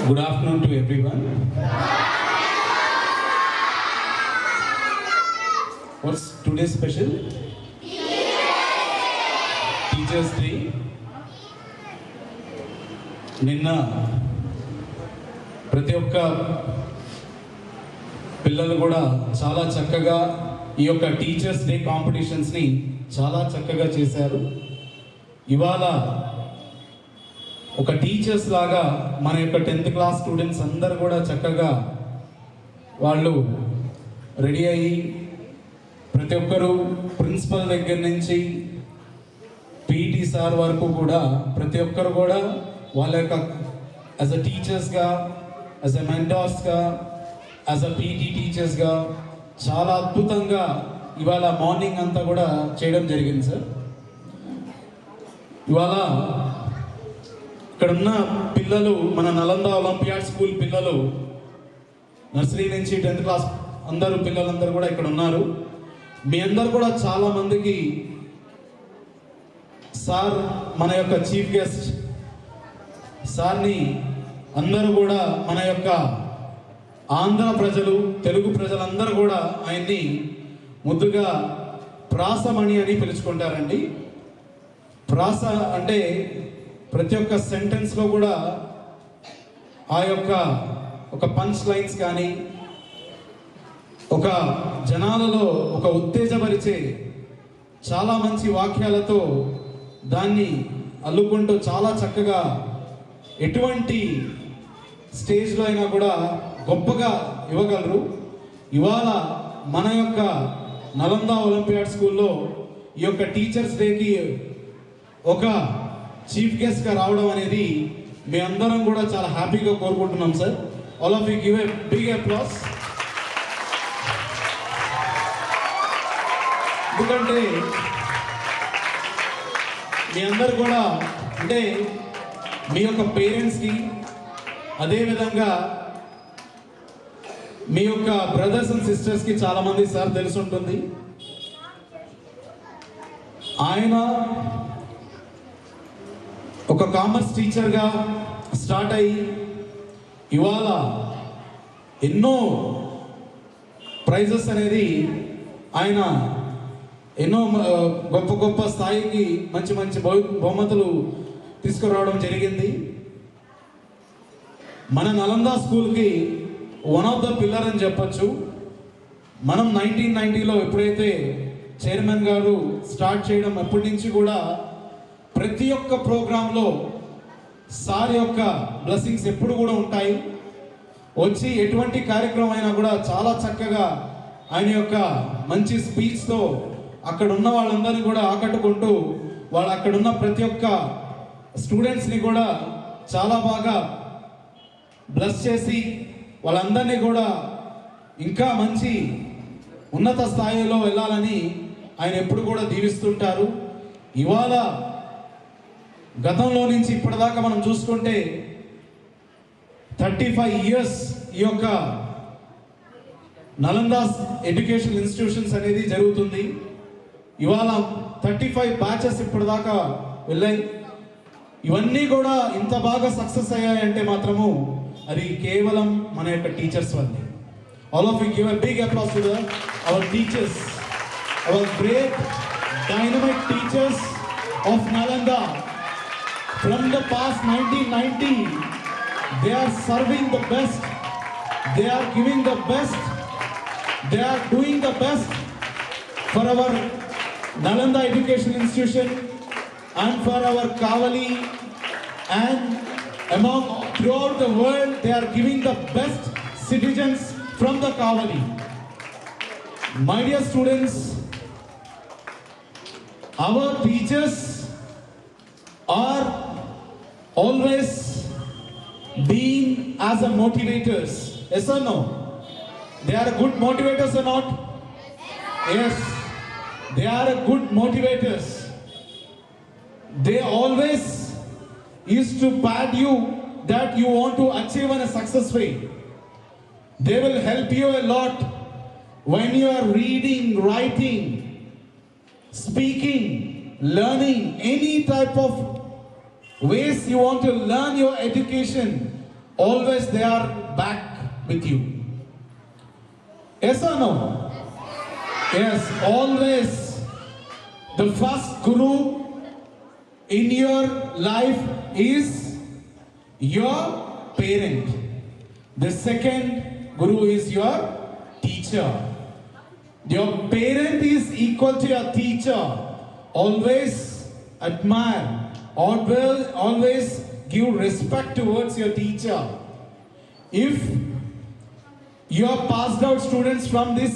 Good afternoon to everyone. What's today's special? Teachers Day. నిన్న ప్రతి ఒక్క పిల్లలు కూడా చాలా చక్కగా ఈ యొక్క టీచర్స్ డే కాంపిటీషన్స్ని చాలా చక్కగా చేశారు. ఇవాళ ఒక టీచర్స్ లాగా మన యొక్క 10th క్లాస్ స్టూడెంట్స్ అందరు కూడా చక్కగా వాళ్ళు రెడీ అయ్యి ప్రతి ఒక్కరు ప్రిన్సిపల్ దగ్గర నుంచి పీటీ సార్ వరకు కూడా ప్రతి ఒక్కరు కూడా వాళ్ళ యొక్క యాజ్ అ టీచర్స్గా, యాజ్ అ మెంటార్స్గా, యాజ్ అ పీటీ టీచర్స్గా చాలా అద్భుతంగా ఇవాళ మార్నింగ్ అంతా కూడా చేయడం జరిగింది సార్. ఇవాళ ఇక్కడ ఉన్న పిల్లలు మన నలంద ఒలింపియాడ్ స్కూల్ పిల్లలు నర్సరీ నుంచి 10th క్లాస్ అందరూ పిల్లలందరూ కూడా ఇక్కడ ఉన్నారు. మీ అందరు కూడా చాలా మందికి సార్ మన యొక్క చీఫ్ గెస్ట్ సార్ని అందరూ కూడా మన యొక్క ఆంధ్ర ప్రజలు, తెలుగు ప్రజలందరూ కూడా ఆయన్ని ముద్దుగా ప్రాసమణి అని పిలుచుకుంటారండి. ప్రాస అంటే ప్రతి ఒక్క సెంటెన్స్లో కూడా ఆ యొక్క ఒక పంచ్ లైన్స్ కానీ ఒక జనాలలో ఒక ఉత్తేజపరిచే చాలా మంచి వాక్యాలతో దాన్ని అల్లుకుంటూ చాలా చక్కగా ఎటువంటి స్టేజ్లో అయినా కూడా గొప్పగా ఇవ్వగలరు. ఇవాళ మన యొక్క నలంద ఒలింపియాడ్ స్కూల్లో ఈ యొక్క టీచర్స్ డేకి ఒక చీఫ్ గెస్ట్గా రావడం అనేది మీ అందరం కూడా చాలా హ్యాపీగా కోరుకుంటున్నాం sir. All of you give a big applause. ఎందుకంటే మీ అందరు కూడా అంటే మీ యొక్క పేరెంట్స్కి, అదేవిధంగా మీ యొక్క బ్రదర్స్ అండ్ సిస్టర్స్కి చాలామంది సార్ తెలిసి ఉంటుంది. ఆయన ఒక కామర్స్ టీచర్గా స్టార్ట్ అయ్యి ఇవాళ ఎన్నో ప్రైజెస్ అనేది ఆయన ఎన్నో గొప్ప గొప్ప స్థాయికి మంచి మంచి బహుమతులు తీసుకురావడం జరిగింది. మన నలంద స్కూల్కి వన్ ఆఫ్ ద పిల్లర్ అని చెప్పచ్చు. మనం 1990లో ఎప్పుడైతే చైర్మన్ గారు స్టార్ట్ చేయడం అప్పటి నుంచి కూడా ప్రతి ఒక్క ప్రోగ్రాంలో సార్ యొక్క బ్లెస్సింగ్స్ ఎప్పుడు కూడా ఉంటాయి. వచ్చి ఎటువంటి కార్యక్రమం అయినా కూడా చాలా చక్కగా ఆయన యొక్క మంచి స్పీచ్తో అక్కడ ఉన్న వాళ్ళందరినీ కూడా ఆకట్టుకుంటూ వాళ్ళు అక్కడ ఉన్న ప్రతి ఒక్క స్టూడెంట్స్ని కూడా చాలా బాగా బ్లెస్ చేసి వాళ్ళందరినీ కూడా ఇంకా మంచి ఉన్నత స్థాయిలో వెళ్ళాలని ఆయన ఎప్పుడు కూడా దీవిస్తుంటారు. ఇవాళ గతంలో నుంచి ఇప్పటిదాకా మనం చూసుకుంటే 35 ఇయర్స్ ఈ యొక్క నలంద ఎడ్యుకేషన్ ఇన్స్టిట్యూషన్స్ అనేది జరుగుతుంది. ఇవాళ 35 బ్యాచెస్ ఇప్పటిదాకా వెళ్ళాయి. ఇవన్నీ కూడా ఇంత బాగా సక్సెస్ అయ్యాయంటే మాత్రము అది కేవలం మన యొక్క టీచర్స్ వల్లే. All of you give a big applause to our teachers, our great dynamic teachers of Nalanda. From the past 1990, they are serving the best, they are giving the best, they are doing the best for our Nalanda Education Institution and for our Kavali, and among throughout the world they are giving the best citizens from the Kavali. My dear students, our teachers are always being as a motivators. Yes or no? They are good motivators or not? Yes, they are good motivators. They always used to pat you that you want to achieve in a success way. They will help you a lot when you are reading, writing, speaking, learning any type of ways you want to learn your education. always they are back with you. Yes or no? Yes, always. The first guru in your life is your parent. The second guru is your teacher. Your parent is equal to your teacher. Always admire, always give respect towards your teacher. If you are passed out students from this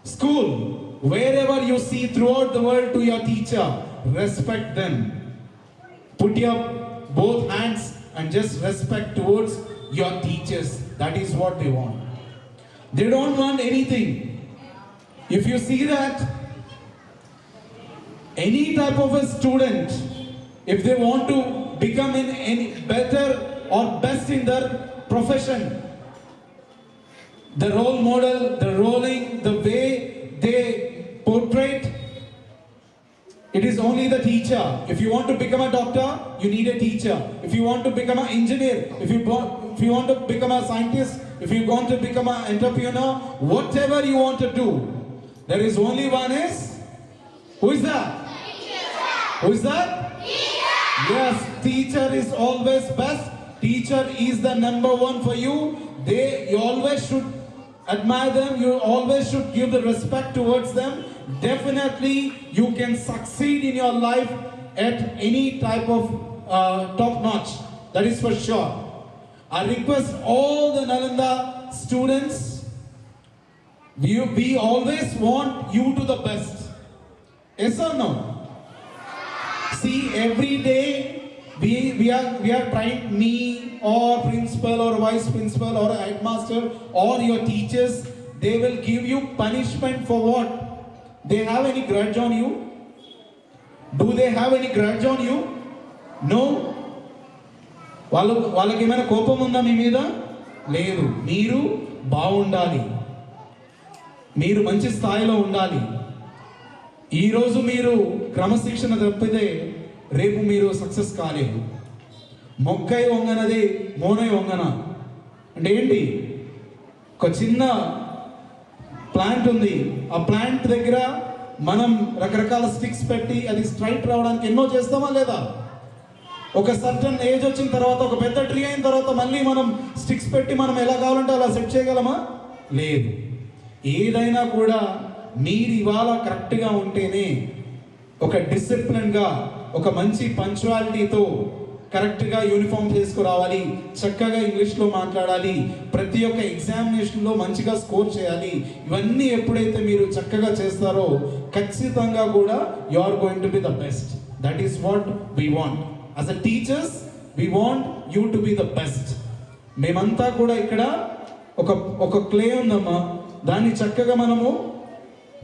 school, wherever you see throughout the world to your teacher, respect them. Put your both hands and just respect towards your teachers. That is what they want. They don't want anything. If you see that any type of a student, if they want to become in any better or best in their profession, the role model, the rolling, the way they portray, it is only the teacher. If you want to become a doctor, you need a teacher. If you want to become an engineer, if you want to become a scientist, if you want to become an entrepreneur, whatever you want to do, there is only one is, who is that? Teacher. Who is that? Teacher. Yes, teacher is always best. Teacher is the number one for you. You always should admire them. You always should give the respect towards them. Definitely you can succeed in your life at any type of top notch. That is for sure. I request all the Nalanda students, we always want you to the best. Yes or no? See, every day we are trying, me or principal or vice principal or headmaster or your teachers, they will give you punishment for what? They have any grudge on you? Do they have any grudge on you? No. వాళ్ళకి ఏమైనా కోపం ఉందా మీ మీద? లేదు. మీరు బాగుండాలి, మీరు మంచి స్థాయిలో ఉండాలి. ఈరోజు మీరు క్రమశిక్షణ తప్పితే రేపు మీరు సక్సెస్ కాలేదు. మొక్కై వంగనది మోనై వంగన అంటే ఏంటి? ఒక చిన్న ప్లాంట్ ఉంది, ఆ ప్లాంట్ దగ్గర మనం రకరకాల స్టిక్స్ పెట్టి అది స్ట్రైట్ రావడానికి ఎన్నో చేస్తామా లేదా? ఒక సర్టన్ ఏజ్ వచ్చిన తర్వాత, ఒక పెద్ద ట్రీ అయిన తర్వాత మళ్ళీ మనం స్టిక్స్ పెట్టి మనం ఎలా కావాలంటే అలా సెట్ చేయగలమా? లేదు. ఏదైనా కూడా మీరు ఇవాళ కరెక్ట్గా ఉంటేనే, ఒక డిసిప్లిన్గా, ఒక మంచి పంచువాలిటీతో కరెక్ట్గా యూనిఫామ్ చేసుకురావాలి, చక్కగా ఇంగ్లీష్లో మాట్లాడాలి, ప్రతి ఒక్క ఎగ్జామినేషన్లో మంచిగా స్కోర్ చేయాలి. ఇవన్నీ ఎప్పుడైతే మీరు చక్కగా చేస్తారో ఖచ్చితంగా కూడా you are going to be the best. That is what we want. As a teachers we want you to be the best. మేమంతా కూడా ఇక్కడ ఒక క్లే ఉందమ్మా, దాన్ని చక్కగా మనము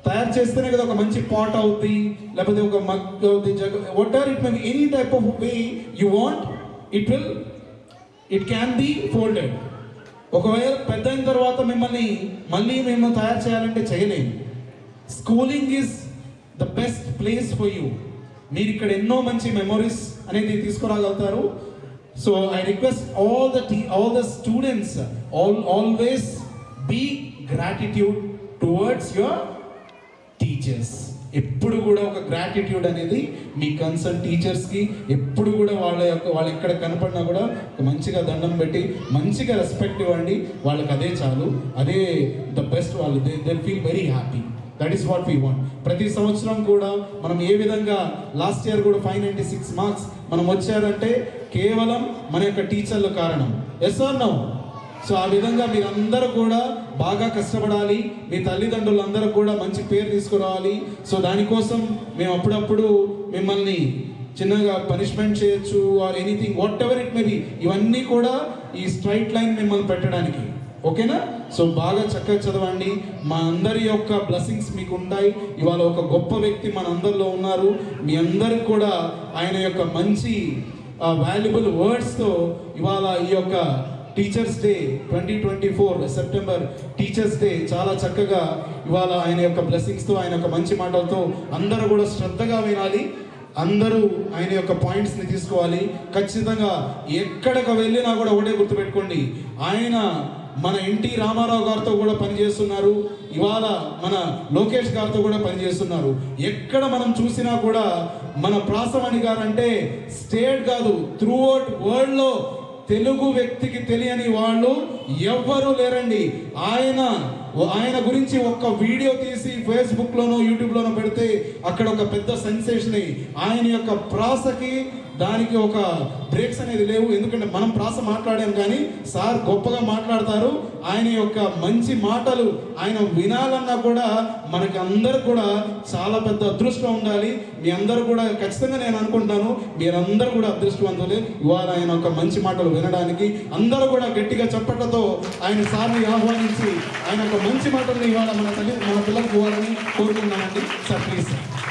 తయారు చేస్తేనే కదా ఒక మంచి పాట్ అవుద్ది, లేకపోతే ఒక మగ్ అవుద్ది, what ever it may be, any type of way you want, it can be folded. ఒకవేళ పెద్ద అయిన తర్వాత మిమ్మల్ని మళ్ళీ మేము తయారు చేయాలంటే చేయలేము. Schooling is the best place for you. మీరు ఇక్కడ ఎన్నో మంచి మెమొరీస్ అనేది తీసుకురాగలుగుతారు. So I request all the students, always be gratitude towards your teachers. ఎప్పుడు కూడా ఒక గ్రాటిట్యూడ్ అనేది మీ కన్సర్న్ టీచర్స్కి ఎప్పుడు కూడా వాళ్ళు ఎక్కడ కనపడినా కూడా మంచిగా దండం పెట్టి మంచిగా రెస్పెక్ట్ ఇవ్వండి. వాళ్ళకి అదే చాలు, అదే ద బెస్ట్. వాళ్ళు they feel very happy. That is what we want. ప్రతి సంవత్సరం కూడా మనం ఏ విధంగా, లాస్ట్ ఇయర్ కూడా 596 మార్క్స్ మనం వచ్చారంటే కేవలం మన యొక్క టీచర్ల కారణం. Yes are no? సో ఆ విధంగా మీరందరూ కూడా బాగా కష్టపడాలి, మీ తల్లిదండ్రులందరూ కూడా మంచి పేరు తీసుకురావాలి. సో దానికోసం మేము అప్పుడప్పుడు మిమ్మల్ని చిన్నగా పనిష్మెంట్ చేయొచ్చు or anything, what ever it may be. ఇవన్నీ కూడా ఈ స్ట్రైట్ లైన్ మిమ్మల్ని పెట్టడానికి. ఓకేనా? సో బాగా చక్కగా చదవండి. మా అందరి యొక్క బ్లెస్సింగ్స్ మీకు ఉంటాయి. ఇవాళ ఒక గొప్ప వ్యక్తి మన అందరిలో ఉన్నారు. మీ అందరికి కూడా ఆయన యొక్క మంచి వాల్యుబుల్ వర్డ్స్తో ఇవాళ ఈ యొక్క teachers day 2024 September teachers day చాలా చక్కగా ఇవాళ ఆయన యొక్క బ్లెస్సింగ్స్తో, ఆయన యొక్క మంచి మాటలతో అందరూ కూడా శ్రద్ధగా వినాలి. అందరూ ఆయన యొక్క పాయింట్స్ని తీసుకోవాలి. ఖచ్చితంగా ఎక్కడికి వెళ్ళినా కూడా ఒకటే గుర్తుపెట్టుకోండి, ఆయన మన ఎన్టీ రామారావు గారితో కూడా పనిచేస్తున్నారు, ఇవాళ మన లోకేష్ గారితో కూడా పనిచేస్తున్నారు. ఎక్కడ మనం చూసినా కూడా మన ప్రాసమణి గారు అంటే స్టేట్ కాదు, త్రూఅవుట్ వరల్డ్లో తెలుగు వ్యక్తికి తెలియని వాళ్ళు ఎవ్వరూ లేరండి. ఆయన గురించి ఒక్క వీడియో తీసి ఫేస్బుక్లోనో యూట్యూబ్లోనో పెడితే అక్కడ ఒక పెద్ద సెన్సేషన్. ఆయన యొక్క ప్రాసకి దానికి ఒక బ్రేక్స్ అనేది లేవు. ఎందుకంటే మనం ప్రాస మాట్లాడాం కానీ సార్ గొప్పగా మాట్లాడతారు. ఆయన యొక్క మంచి మాటలు ఆయన వినాలన్నా కూడా మనకి అందరు కూడా చాలా పెద్ద అదృష్టం ఉండాలి. మీ అందరూ కూడా ఖచ్చితంగా నేను అనుకుంటున్నాను మీరందరూ కూడా అదృష్టవంతులే ఇవాళ ఆయన ఒక మంచి మాటలు వినడానికి. అందరూ కూడా గట్టిగా చప్పట్లతో ఆయన సార్ని ఆహ్వానించి ఆయన ఒక మంచి మాటల్ని ఇవాళ మన పిల్లలకు ఇవ్వాలని కోరుకుంటున్నానండి. Sir please sir.